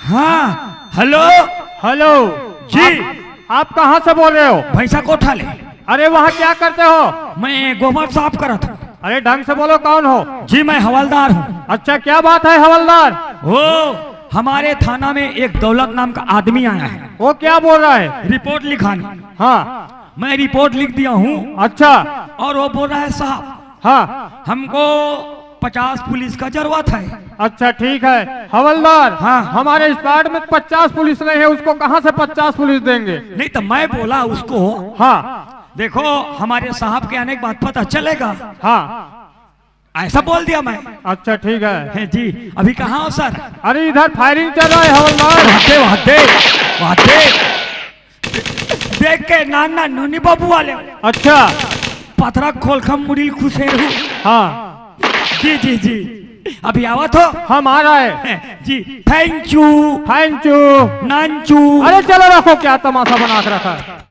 हाँ hello. Hello जी आप कहाँ से बोल रहे हो? भैंसा को उठा ले। अरे वहाँ क्या करते हो? मैं गोबर साफ करा था। अरे ढंग से बोलो, कौन हो? जी मैं हवलदार हूँ। अच्छा क्या बात है हवलदार? ओ हमारे थाना में एक दौलत नाम का आदमी आया है। वो क्या बोल रहा है? रिपोर्ट लिखाने। हाँ मैं रिपोर्ट लिख दिया हूँ अच्छा और वो बोल रहा है साहब हाँ हमको 50 पुलिस का जरूरत है। अच्छा ठीक है हवलदार। हाँ। हमारे स्क्वाड में 50 पुलिस नहीं है, उसको कहाँ से 50 पुलिस देंगे? नहीं तो मैं बोला उसको हाँ देखो हमारे साहब के आने के बाद पता चलेगा, हाँ ऐसा बोल दिया मैं। अच्छा ठीक है। जी अभी कहाँ हो सर? अरे इधर फायरिंग चल रहा है हवलदार। वादे देख के नाना नूनी बाबू वाले अच्छा पथरा खोल खम मुड़िल खुशेर हूँ। हाँ जी जी जी अभी आवत हो? हम आ रहा है। जी थैंक यू थैंक यू। नानचू। अरे चलो रखो, क्या तमाशा बना के रखा है।